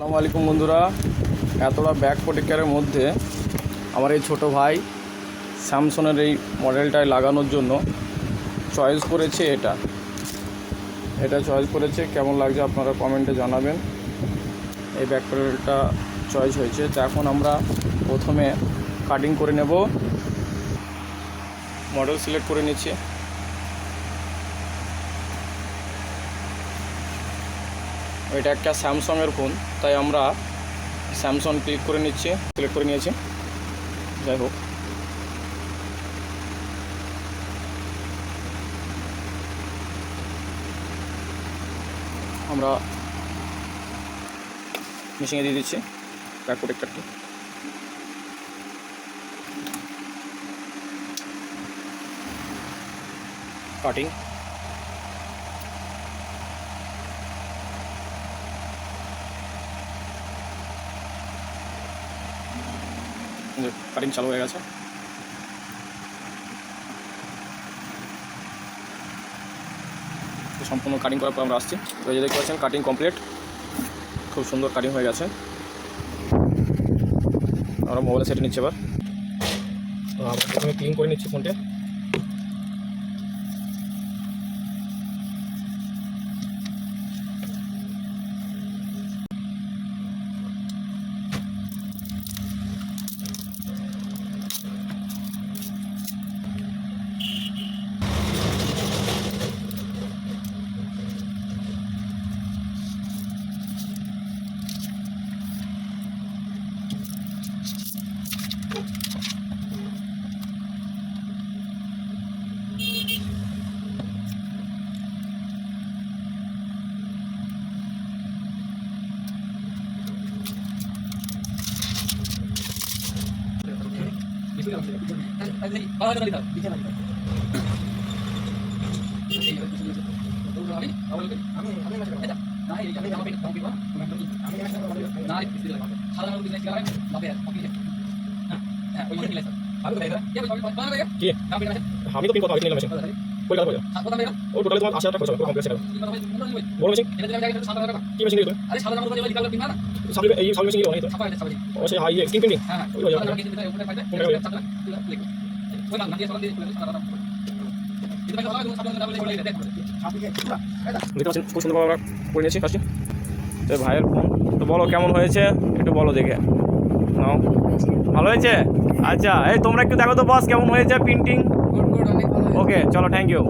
আসসালামু আলাইকুম বন্ধুরা, এতটা ব্যাক প্রোটেক্টরের মধ্যে আমার এই ছোটো ভাই স্যামসংয়ের এই মডেলটায় লাগানোর জন্য চয়েস করেছে এটা চয়েস করেছে। কেমন লাগছে আপনারা কমেন্টে জানাবেন। এই ব্যাক প্রোটেক্টরটা চয়েস হয়েছে। তো এখন আমরা প্রথমে কাটিং করে নেব। মডেল সিলেক্ট করে নিচ্ছি। এটা একটা স্যামসংয়ের ফোন, তাই আমরা স্যামসং সিলেক্ট করে নিয়েছি। যাই হোক, আমরা মেশিনে দিয়ে দিচ্ছি ব্যাক প্রোটেক্টরটি। কাটিং চালু হয়ে গেছে। সম্পূর্ণ কাটিং করার পর আমরা আসছি। তো এই যে দেখতে পাচ্ছেন কাটিং কমপ্লিট, খুব সুন্দর কাটিং হয়ে গেছে। আমরা মোবাইলে সেটে নিচ্ছি। এবার তো আমরা প্রথমে ক্লিন করে নিচ্ছি ফোনটা। আমি তো পিন কথা নিলাম মেশিন কলকাতা পড়ে ও টোটালি তোমার 80,000 টাকা খরচ হবে কমপ্লিট সেটা বড় মেশিন কি মেশিন দিলে সাবলি এই সাবলি মেশিন দিলে তো ও সেই হাই স্ক্রিন প্রিন্টিং ওই হয়ে যাবে। খুব সুন্দরভাবে আমরা করে নিয়েছি কাজটি। তো ভাইয়ের ফোন, তো বলো কেমন হয়েছে, একটু বলো দেখে নাও। ভালো হয়েছে? আচ্ছা, এই তোমরা একটু দেখো তো বস কেমন হয়েছে প্রিন্টিং। ওকে, চলো, থ্যাংক ইউ।